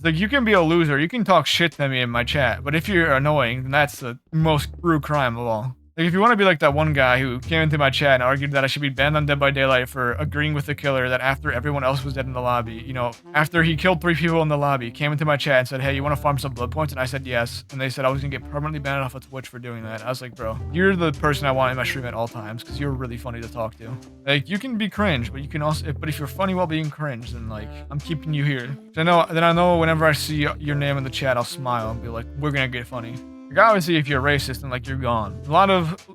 Like, you can be a loser, you can talk shit to me in my chat, but if you're annoying, then that's the most true crime of all. Like, if you want to be like that one guy who came into my chat and argued that I should be banned on Dead by Daylight for agreeing with the killer that after everyone else was dead in the lobby, you know, after he killed 3 people in the lobby, came into my chat and said, hey, you want to farm some blood points? And I said yes. And they said I was going to get permanently banned off of Twitch for doing that. I was like, bro, you're the person I want in my stream at all times because you're really funny to talk to. Like, you can be cringe, but you can also, but if you're funny while being cringe, then like, I'm keeping you here. So I know whenever I see your name in the chat, I'll smile and be like, we're going to get funny. Like, obviously, if you're racist, then like you're gone.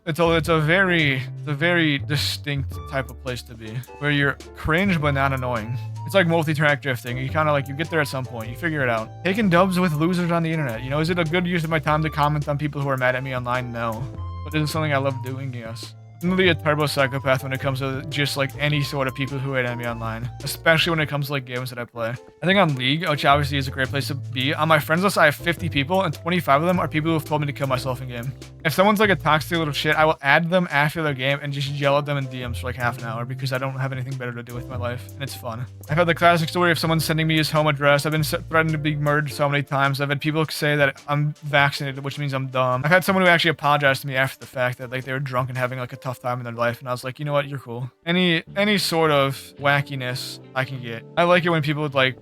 It's a very distinct type of place to be, where you're cringe but not annoying. It's like multi-track drifting. You kind of like, you get there at some point, you figure it out. Taking dubs with losers on the internet. You know, is it a good use of my time to comment on people who are mad at me online? No. But is it something I love doing? Yes. I'm really a turbo psychopath when it comes to just like any sort of people who hate at me online, especially when it comes to like games that I play. I think on League, which obviously is a great place to be, on my friends list I have 50 people and 25 of them are people who have told me to kill myself in game. If someone's like a toxic little shit, I will add them after their game and just yell at them in DMs for like half an hour because I don't have anything better to do with my life and it's fun. I've had the classic story of someone sending me his home address. I've been threatened to be murdered so many times. I've had people say that I'm vaccinated, which means I'm dumb. I've had someone who actually apologized to me after the fact that like they were drunk and having like a tough time in their life, and I was like, you know what, you're cool. Any sort of wackiness I can get. I like it when people would like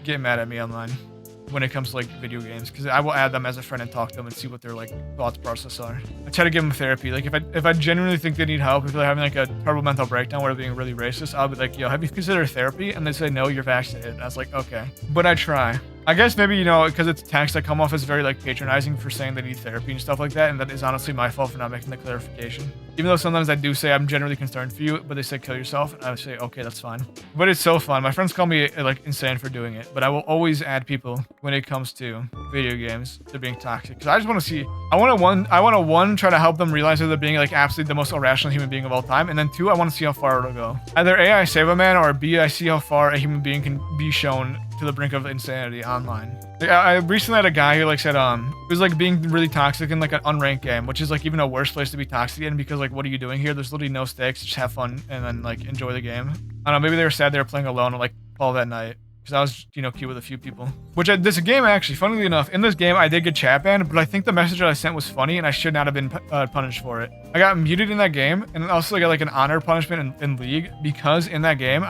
get mad at me online when it comes to like video games, because I will add them as a friend and talk to them and see what their like thoughts process are. I try to give them therapy. Like if I genuinely think they need help, if they're having like a terrible mental breakdown where they're being really racist, I'll be like, yo, have you considered therapy? And they say, no, you're vaccinated. And I was like, okay, but I try. I guess maybe, you know, because it's text, I come off as very like patronizing for saying they need therapy and stuff like that, and that is honestly my fault for not making the clarification. Even though sometimes I do say I'm generally concerned for you, but they say kill yourself, and I would say, okay, that's fine. But it's so fun. My friends call me like insane for doing it, but I will always add people when it comes to video games to being toxic, because I just want to see, I want to try to help them realize that they're being like absolutely the most irrational human being of all time, and then 2, I want to see how far it'll go. Either A, I save a man, or B, I see how far a human being can be shown to the brink of insanity online. Like, I recently had a guy who like said he was like being really toxic in like an unranked game, which is like even a worse place to be toxic in, because like, what are you doing here? There's literally no stakes, just have fun and then like enjoy the game. I don't know, maybe they were sad they were playing alone or like all that night, because I was, you know, cute with a few people. Which this game actually, funnily enough, in this game I did get chat banned, but I think the message that I sent was funny and I should not have been punished for it. I got muted in that game, and also got like an honor punishment in League, because in that game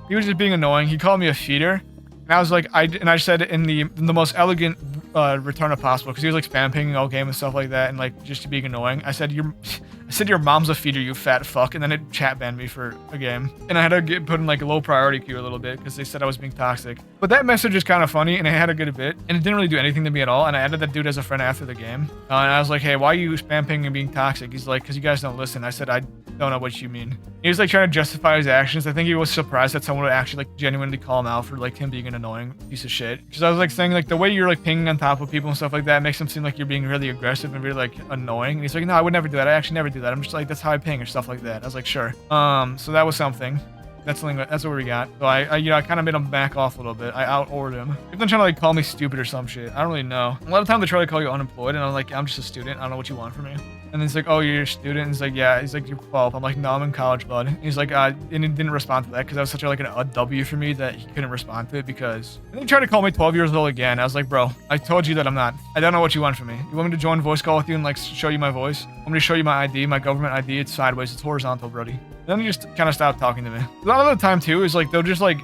he was just being annoying. He called me a feeder. And I was like, I said it in the most elegant return of possible, because he was like spam pinging all game and stuff like that, and like just being annoying. I said your mom's a feeder, you fat fuck, and then it chat banned me for a game, and I had to get put in like a low priority queue a little bit because they said I was being toxic. But that message is kind of funny, and it had a good bit, and it didn't really do anything to me at all. And I added that dude as a friend after the game, and I was like, hey, why are you spam pinging and being toxic? He's like, because you guys don't listen. I said, I don't know what you mean. He was like trying to justify his actions. I think he was surprised that someone would actually like genuinely call him out for like him being an annoying piece of shit. Because I was like saying like the way you're like pinging on top of people and stuff like that makes them seem like you're being really aggressive and really like annoying. And he's like, no, I would never do that. I actually never do that. I'm just like, that's how I ping or stuff like that. I was like, sure. So that was something. That's what we got. So I kind of made him back off a little bit. I out-ordered him. They've been trying to like call me stupid or some shit. I don't really know. A lot of times they try to call you unemployed, and I'm like, I'm just a student. I don't know what you want from me. And then he's like, oh, you're a student? And he's like, yeah. He's like, you're 12. I'm like, no, I'm in college, bud. And he's like, and he didn't respond to that because that was such a W for me that he couldn't respond to it, because. And he tried to call me 12 years old again. I was like, bro, I told you that I'm not. I don't know what you want from me. You want me to join voice call with you and like show you my voice? Want me to show you my ID, my government ID? It's sideways. It's horizontal, Brody. Then he just kind of stopped talking to me. A lot of the time too is like they'll just like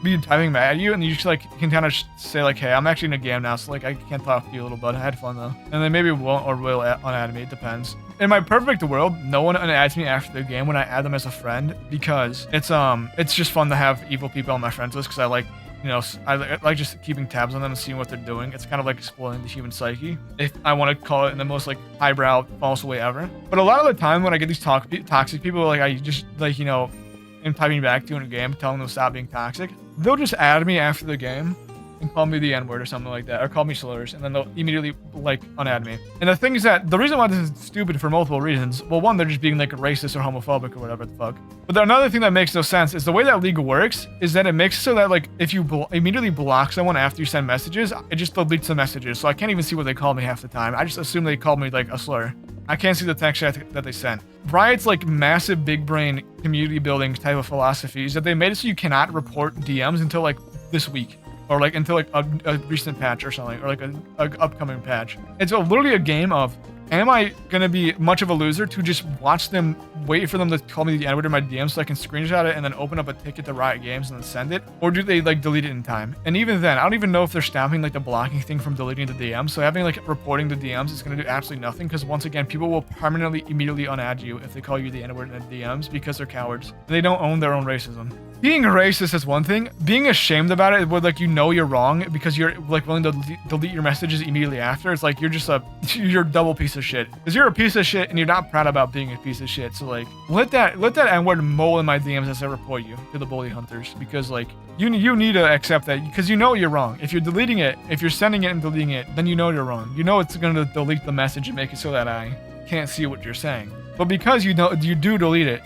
be typing mad at you, and you just like can kind of say like, hey, I'm actually in a game now, so like I can't talk to you, little bud. I had fun though. And then maybe won't or will unadd me. It depends. In my perfect world, no one unadds me after the game when I add them as a friend, because it's just fun to have evil people on my friends list, because I like, you know, I like just keeping tabs on them and seeing what they're doing. It's kind of like exploring the human psyche, if I want to call it in the most like highbrow false way ever. But a lot of the time when I get these toxic people, like I just like, you know, am typing back to in a game telling them to stop being toxic, they'll just add me after the game and call me the N-word or something like that, or call me slurs, and then they'll immediately like unadd me. And the thing is that the reason why this is stupid for multiple reasons, well, one, they're just being like racist or homophobic or whatever the fuck. But another thing that makes no sense is the way that League works is that it makes it so that like if you immediately block someone after you send messages, it just deletes the messages. So I can't even see what they call me half the time. I just assume they called me like a slur. I can't see the text that they sent. Riot's like massive big brain community building type of philosophy is that they made it so you cannot report DMs until like this week. or like until like a recent patch or something, or like a upcoming patch. It's literally a game of, am I gonna be much of a loser to just watch them, wait for them to call me the N-word in my DM so I can screenshot it and then open up a ticket to Riot Games and then send it? Or do they like delete it in time? And even then, I don't even know if they're stopping like the blocking thing from deleting the DMs. So having like reporting the DMs is gonna do absolutely nothing, because once again, people will permanently immediately unadd you if they call you the N-word in the DMs because they're cowards. They don't own their own racism. Being racist is one thing. Being ashamed about it, where like you know you're wrong because you're like willing to delete your messages immediately after. It's like you're just you're a double piece of shit. Because you're a piece of shit and you're not proud about being a piece of shit. So like let that N-word mole in my DMs as I report you to the bully hunters, because like you need to accept that, because you know you're wrong. If you're deleting it, if you're sending it and deleting it, then you know you're wrong. You know it's gonna delete the message and make it so that I can't see what you're saying. But because you do delete it,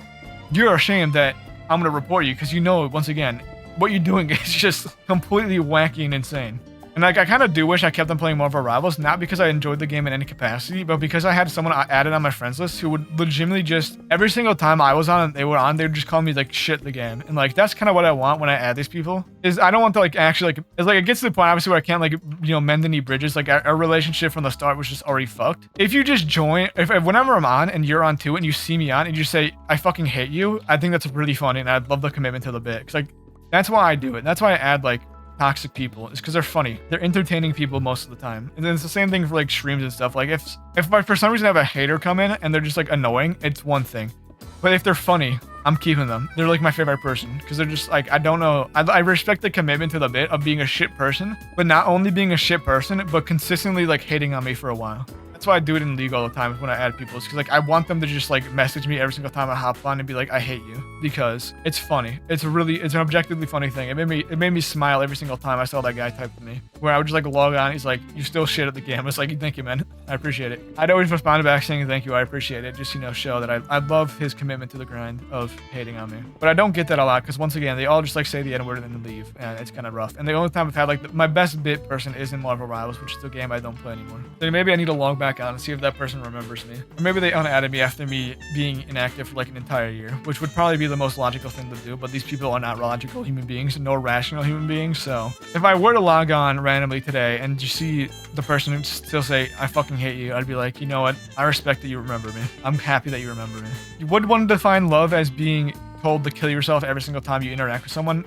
you're ashamed that I'm gonna report you, because you know, once again, what you're doing is just completely wacky and insane. And like, I kind of do wish I kept on playing Marvel Rivals, not because I enjoyed the game in any capacity, but because I had someone added on my friends list who would legitimately just, every single time I was on and they were on, they would just call me like shit the game. And like, that's kind of what I want when I add these people, is I don't want to like actually like, it's like it gets to the point obviously where I can't like, you know, mend any bridges. Like our relationship from the start was just already fucked. If you just join, if whenever I'm on and you're on too and you see me on and you say, I fucking hate you, I think that's really funny, and I'd love the commitment to the bit. Cause like, that's why I do it. That's why I add like toxic people, is because they're funny. They're entertaining people most of the time. And then it's the same thing for like streams and stuff. Like if for some reason I have a hater come in and they're just like annoying, it's one thing. But if they're funny, I'm keeping them. They're like my favorite person, because they're just like, I don't know. I respect the commitment to the bit of being a shit person, but not only being a shit person, but consistently like hating on me for a while. That's why I do it in League all the time when I add people. It's because like I want them to just like message me every single time I hop on and be like, I hate you, because it's funny. It's an objectively funny thing. It made me smile every single time I saw that guy type to me, where I would just like log on. He's like, you still shit at the game. It's like, thank you, man. I appreciate it. I'd always respond back saying thank you. I appreciate it. Just, you know, show that I love his commitment to the grind of hating on me. But I don't get that a lot, because once again, they all just like say the N-word and then leave, and it's kind of rough. And the only time I've had like my best bit person is in Marvel Rivals, which is a game I don't play anymore. So maybe I need to log back on and see if that person remembers me. Or maybe they unadded me after me being inactive for like an entire year, which would probably be the most logical thing to do, but these people are not logical human beings, nor rational human beings. So if I were to log on randomly today and just see the person still say, I fucking hate you, I'd be like, you know what? I respect that you remember me. I'm happy that you remember me. You would want to define love as being told to kill yourself every single time you interact with someone?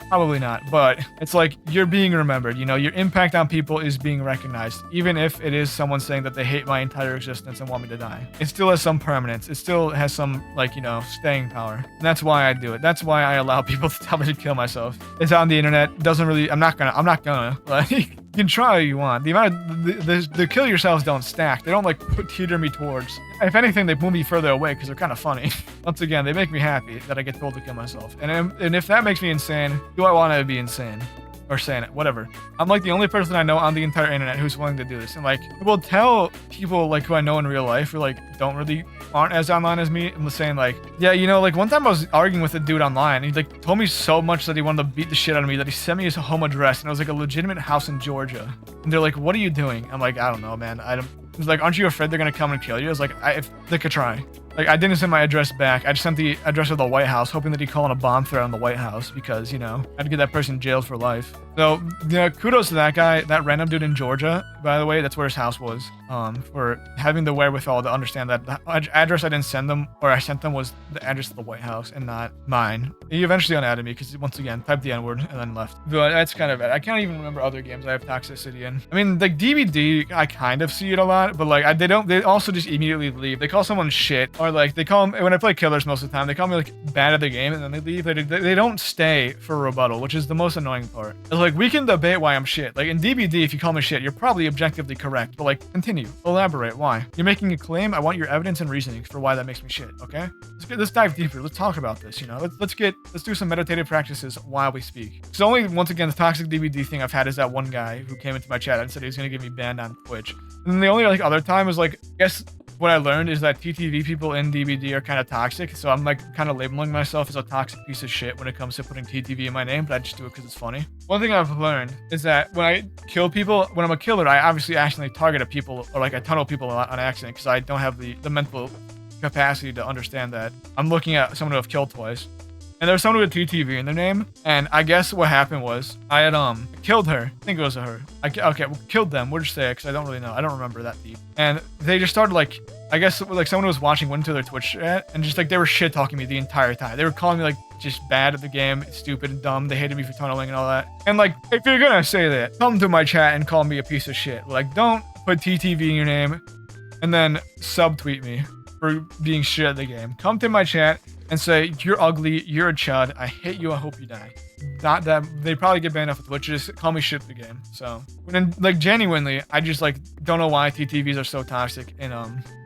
Probably not, but it's like you're being remembered. You know, your impact on people is being recognized, even if it is someone saying that they hate my entire existence and want me to die. It still has some permanence. It still has some, like, you know, staying power. And that's why I do it. That's why I allow people to tell me to kill myself. It's on the internet. Doesn't really. I'm not gonna. Like, you can try all you want. The amount of the kill yourselves don't stack. They don't like teeter me towards. If anything, they move me further away because they're kind of funny. Once again, they make me happy that I get told to kill myself. And if that makes me insane, do I want to be insane? Or saying it, whatever. I'm like the only person I know on the entire internet who's willing to do this. And like, I will tell people like who I know in real life who like aren't as online as me, and saying like, yeah, you know, like one time I was arguing with a dude online. And he like told me so much that he wanted to beat the shit out of me that he sent me his home address, and it was like a legitimate house in Georgia. And they're like, what are you doing? I'm like, I don't know, man. He's like, aren't you afraid they're gonna come and kill you? I was like, if they could try. Like, I didn't send my address back. I just sent the address of the White House, hoping that he'd call in a bomb threat on the White House, because, you know, I'd get that person jailed for life. So, yeah, kudos to that guy, that random dude in Georgia, by the way. That's where his house was, for having the wherewithal to understand that the address I didn't send them, or I sent them, was the address of the White House and not mine. He eventually unadded me because, once again, typed the N-word and then left. But that's kind of it. I can't even remember other games I have toxicity in. I mean, like, DVD, I kind of see it a lot, but, like, they also just immediately leave. They call someone shit, or, like, they call them, when I play killers most of the time, they call me, like, bad at the game, and then they leave. They don't stay for a rebuttal, which is the most annoying part. It's like, we can debate why I'm shit. Like, in DBD, if you call me shit, you're probably objectively correct, but, like, continue. Elaborate. Why? You're making a claim. I want your evidence and reasoning for why that makes me shit, okay? Let's dive deeper. Let's talk about this, you know? Let's do some meditative practices while we speak. So only, once again, the toxic DBD thing I've had is that one guy who came into my chat and said he was going to get me banned on Twitch. And then the only, like, other time was, like, I guess what I learned is that TTV people in DBD are kind of toxic, so I'm like kind of labeling myself as a toxic piece of shit when it comes to putting TTV in my name, but I just do it because it's funny. One thing I've learned is that when I kill people, when I'm a killer, I obviously accidentally target a people, or like I tunnel people on accident, because I don't have the mental capacity to understand that I'm looking at someone who I've killed twice. and there was someone with TTV in their name, and I guess what happened was I had killed her. I think it was a her. Okay, well, killed them. We'll just say it because I don't really know. I don't remember that deep. And they just started like, I guess like someone was watching went into their Twitch chat and just like they were shit talking me the entire time. They were calling me like just bad at the game, stupid and dumb. They hated me for tunneling and all that. And like, if you're gonna say that, come to my chat and call me a piece of shit. Like, don't put TTV in your name and then subtweet me for being shit at the game. Come to my chat and say, you're ugly, you're a chud, I hate you, I hope you die. Not that they probably get banned off of Twitch, just call me shit at the game. So, and like genuinely, I just like don't know why TTVs are so toxic in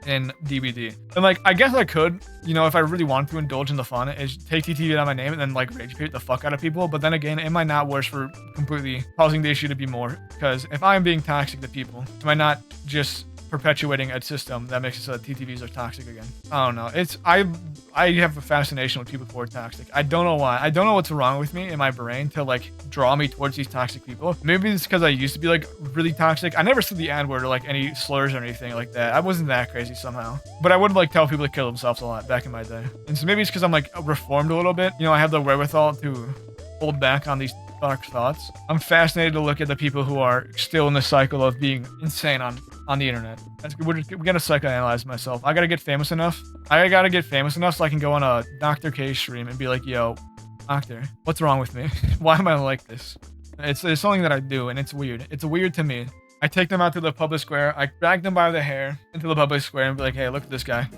DBD. And like, I guess I could, you know, if I really wanted to indulge in the fun, is take TTV out of my name and then like rage bait the fuck out of people. But then again, am I not worse for completely causing the issue to be more? Because if I'm being toxic to people, am I not just perpetuating a system that makes it so that TTVs are toxic again? I don't know. I have a fascination with people who are toxic. I don't know why. I don't know what's wrong with me in my brain to like draw me towards these toxic people. Maybe it's because I used to be like really toxic. I never said the N-word or like any slurs or anything like that. I wasn't that crazy somehow. But I would like tell people to kill themselves a lot back in my day. And so maybe it's because I'm like reformed a little bit. You know, I have the wherewithal to hold back on these dark thoughts. I'm fascinated to look at the people who are still in the cycle of being insane on the internet. We're gonna psychoanalyze myself. I gotta get famous enough. I gotta get famous enough so I can go on a Dr. K stream and be like, yo, doctor, what's wrong with me? Why am I like this? It's something that I do, and it's weird. It's weird to me. I take them out to the public square. I drag them by the hair into the public square and be like, hey, look at this guy.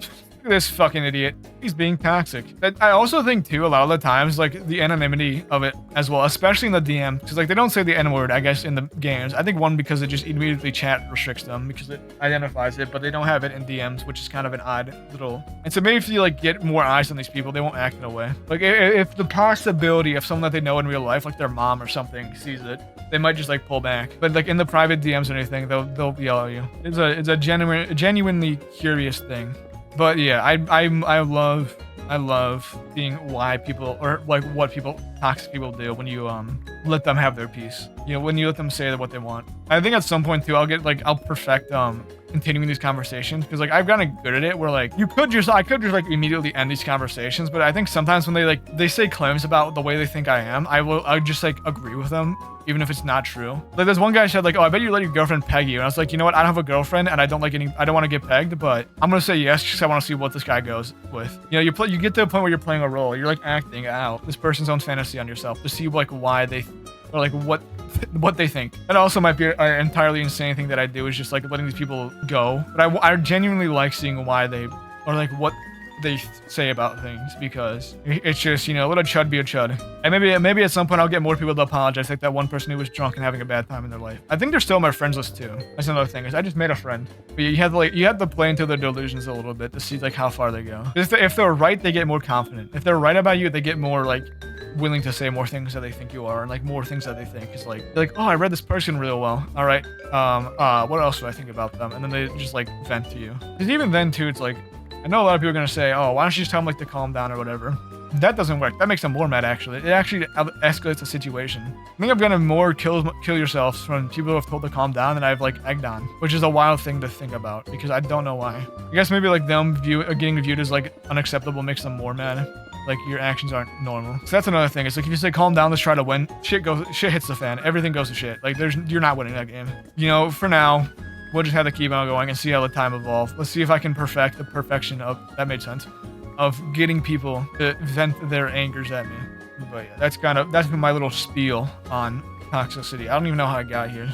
Look at this fucking idiot. He's being toxic. I also think too, a lot of the times, like the anonymity of it as well, especially in the DM, because like they don't say the N-word, I guess, in the games. I think one, because it just immediately chat restricts them because it identifies it, but they don't have it in DMs, which is kind of an odd little. And so maybe if you like get more eyes on these people, they won't act in a way. Like if the possibility of someone that they know in real life, like their mom or something, sees it, they might just like pull back. But like in the private DMs or anything, they'll yell at you. It's a genuinely curious thing. But yeah, I love seeing why people, or like what toxic people do when you let them have their piece. You know, when you let them say what they want. I think at some point too, I'll perfect continuing these conversations, because like I've gotten good at it where like I could just like immediately end these conversations, but I think sometimes when they say claims about the way they think I am, I would just like agree with them even if it's not true. Like there's one guy said like, oh, I bet you let your girlfriend peg you, and I was like, you know what, I don't have a girlfriend and I don't want to get pegged, but I'm gonna say yes because I want to see what this guy goes with. You know, you get to a point where you're playing a role, you're like acting out this person's own fantasy on yourself to see like why they, or like what they think. That also might be an entirely insane thing that I do, is just like letting these people go. But I genuinely like seeing why they, or like what they say about things, because it's just, you know, let a chud be a chud. And maybe at some point I'll get more people to apologize, like that one person who was drunk and having a bad time in their life. I think they're still on my friends list too. That's another thing, is I just made a friend. But you have to play into their delusions a little bit to see like how far they go. If they're right, they get more confident. If they're right about you, they get more like willing to say more things that they think you are, and like more things that they think is like, they're like, oh, I read this person real well. All right, what else do I think about them? And then they just like vent to you. Because even then too, it's like, I know a lot of people are gonna say, oh, why don't you just tell them like to calm down or whatever. That doesn't work. That makes them more mad, actually. It actually escalates the situation. I think I've gotten more kill yourselves from people who have told to calm down than I've like egged on, which is a wild thing to think about, because I don't know why. I guess maybe like them getting viewed as like unacceptable makes them more mad. Like your actions aren't normal. So that's another thing. It's like if you say calm down, let's try to win, shit hits the fan. Everything goes to shit. Like you're not winning that game. You know, for now, we'll just have to keep on going and see how the time evolves. Let's see if I can perfect the perfection of, that made sense, of getting people to vent their angers at me. But yeah, that's been my little spiel on toxicity. I don't even know how I got here.